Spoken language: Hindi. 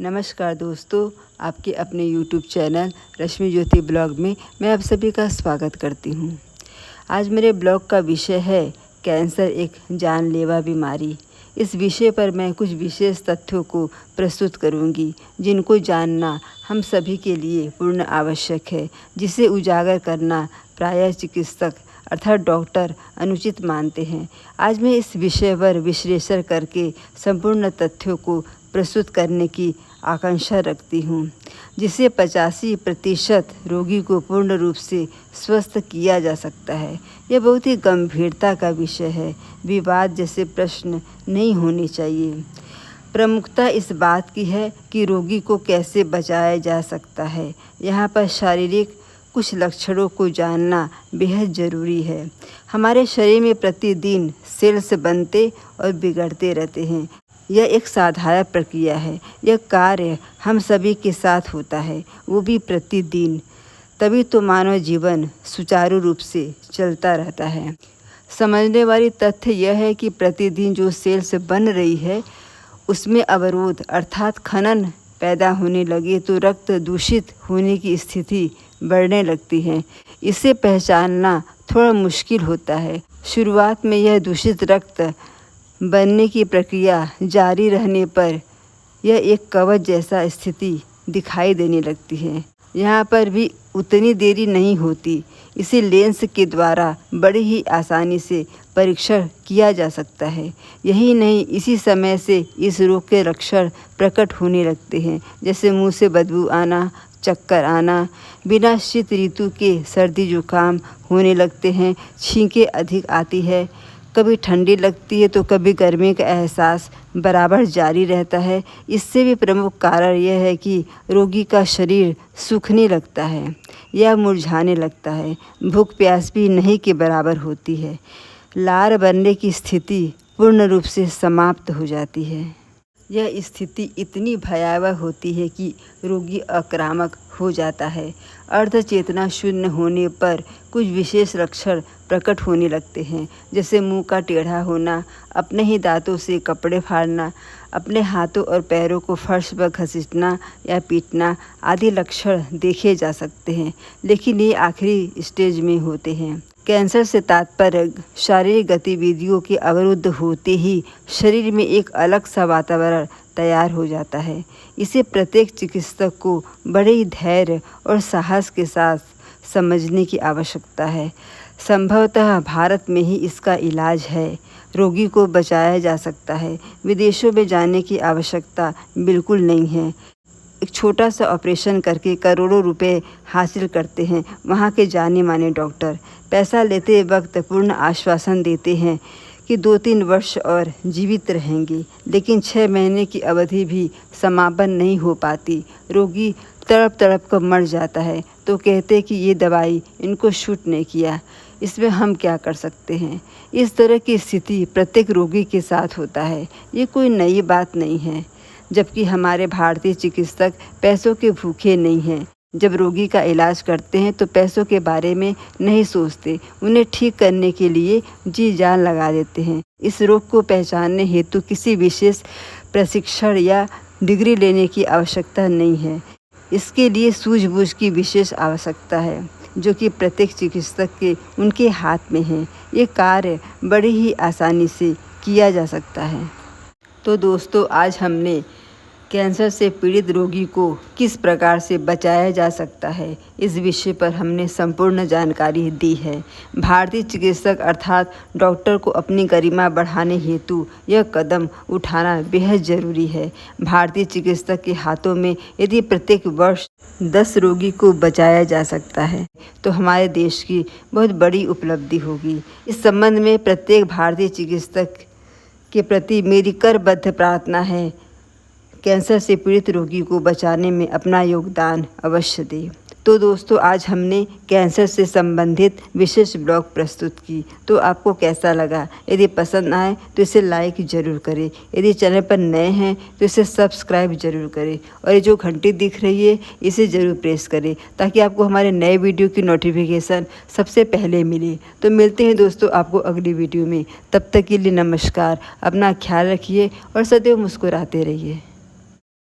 नमस्कार दोस्तों, आपके अपने YouTube चैनल रश्मि ज्योति ब्लॉग में मैं आप सभी का स्वागत करती हूँ। आज मेरे ब्लॉग का विषय है कैंसर एक जानलेवा बीमारी। इस विषय पर मैं कुछ विशेष तथ्यों को प्रस्तुत करूँगी जिनको जानना हम सभी के लिए पूर्ण आवश्यक है, जिसे उजागर करना प्रायः चिकित्सक अर्थात डॉक्टर अनुचित मानते हैं। आज मैं इस विषय पर विश्लेषण करके संपूर्ण तथ्यों को प्रस्तुत करने की आकांक्षा रखती हूँ, जिससे 85% रोगी को पूर्ण रूप से स्वस्थ किया जा सकता है। यह बहुत ही गंभीरता का विषय है। विवाद जैसे प्रश्न नहीं होने चाहिए। प्रमुखता इस बात की है कि रोगी को कैसे बचाया जा सकता है। यहाँ पर शारीरिक कुछ लक्षणों को जानना बेहद ज़रूरी है। हमारे शरीर में प्रतिदिन सेल्स बनते और बिगड़ते रहते हैं। यह एक साधारण प्रक्रिया है। यह कार्य हम सभी के साथ होता है, वो भी प्रतिदिन। तभी तो मानव जीवन सुचारू रूप से चलता रहता है। समझने वाली तथ्य यह है कि प्रतिदिन जो सेल्स बन रही है उसमें अवरोध अर्थात खनन पैदा होने लगे तो रक्त दूषित होने की स्थिति बढ़ने लगती है। इसे पहचानना थोड़ा मुश्किल होता है। शुरुआत में यह दूषित रक्त बनने की प्रक्रिया जारी रहने पर यह एक कवच जैसा स्थिति दिखाई देने लगती है। यहाँ पर भी उतनी देरी नहीं होती। इसे लेंस के द्वारा बड़ी ही आसानी से परीक्षण किया जा सकता है। यही नहीं, इसी समय से इस रोग के लक्षण प्रकट होने लगते हैं, जैसे मुंह से बदबू आना, चक्कर आना, बिना शीत ऋतु के सर्दी जुकाम होने लगते हैं, छींकें अधिक आती है, कभी ठंडी लगती है तो कभी गर्मी का एहसास बराबर जारी रहता है। इससे भी प्रमुख कारण यह है कि रोगी का शरीर सूखने लगता है या मुरझाने लगता है। भूख प्यास भी नहीं के बराबर होती है। लार बनने की स्थिति पूर्ण रूप से समाप्त हो जाती है। यह स्थिति इतनी भयावह होती है कि रोगी आक्रामक हो जाता है। अर्धचेतना शून्य होने पर कुछ विशेष लक्षण प्रकट होने लगते हैं, जैसे मुंह का टेढ़ा होना, अपने ही दांतों से कपड़े फाड़ना, अपने हाथों और पैरों को फर्श पर घसीटना या पीटना आदि लक्षण देखे जा सकते हैं, लेकिन ये आखिरी स्टेज में होते हैं। कैंसर से तात्पर्य शारीरिक गतिविधियों के अवरुद्ध होते ही शरीर में एक अलग सा वातावरण तैयार हो जाता है। इसे प्रत्येक चिकित्सक को बड़े ही धैर्य और साहस के साथ समझने की आवश्यकता है। संभवतः भारत में ही इसका इलाज है। रोगी को बचाया जा सकता है। विदेशों में जाने की आवश्यकता बिल्कुल नहीं है। एक छोटा सा ऑपरेशन करके करोड़ों रुपए हासिल करते हैं वहाँ के जाने माने डॉक्टर। पैसा लेते वक्त पूर्ण आश्वासन देते हैं कि 2-3 वर्ष और जीवित रहेंगे, लेकिन 6 महीने की अवधि भी समापन नहीं हो पाती। रोगी तड़प तड़प कर मर जाता है तो कहते कि ये दवाई इनको शूट नहीं किया, इसमें हम क्या कर सकते हैं। इस तरह की स्थिति प्रत्येक रोगी के साथ होता है। ये कोई नई बात नहीं है, जबकि हमारे भारतीय चिकित्सक पैसों के भूखे नहीं हैं। जब रोगी का इलाज करते हैं तो पैसों के बारे में नहीं सोचते, उन्हें ठीक करने के लिए जी जान लगा देते हैं। इस रोग को पहचानने हेतु किसी विशेष प्रशिक्षण या डिग्री लेने की आवश्यकता नहीं है। इसके लिए सूझबूझ की विशेष आवश्यकता है, जो कि प्रत्येक चिकित्सक के उनके हाथ में है। ये कार्य बड़ी ही आसानी से किया जा सकता है। तो दोस्तों, आज हमने कैंसर से पीड़ित रोगी को किस प्रकार से बचाया जा सकता है, इस विषय पर हमने संपूर्ण जानकारी दी है। भारतीय चिकित्सक अर्थात डॉक्टर को अपनी गरिमा बढ़ाने हेतु यह कदम उठाना बेहद ज़रूरी है। भारतीय चिकित्सक के हाथों में यदि प्रत्येक वर्ष 10 रोगी को बचाया जा सकता है तो हमारे देश की बहुत बड़ी उपलब्धि होगी। इस संबंध में प्रत्येक भारतीय चिकित्सक के प्रति मेरी करबद्ध प्रार्थना है, कैंसर से पीड़ित रोगी को बचाने में अपना योगदान अवश्य दें। तो दोस्तों, आज हमने कैंसर से संबंधित विशेष ब्लॉग प्रस्तुत की। तो आपको कैसा लगा? यदि पसंद आए तो इसे लाइक ज़रूर करें। यदि चैनल पर नए हैं तो इसे सब्सक्राइब ज़रूर करें और ये जो घंटी दिख रही है इसे ज़रूर प्रेस करें, ताकि आपको हमारे नए वीडियो की नोटिफिकेशन सबसे पहले मिले। तो मिलते हैं दोस्तों आपको अगली वीडियो में। तब तक के लिए नमस्कार। अपना ख्याल रखिए और सदैव मुस्कुराते रहिए।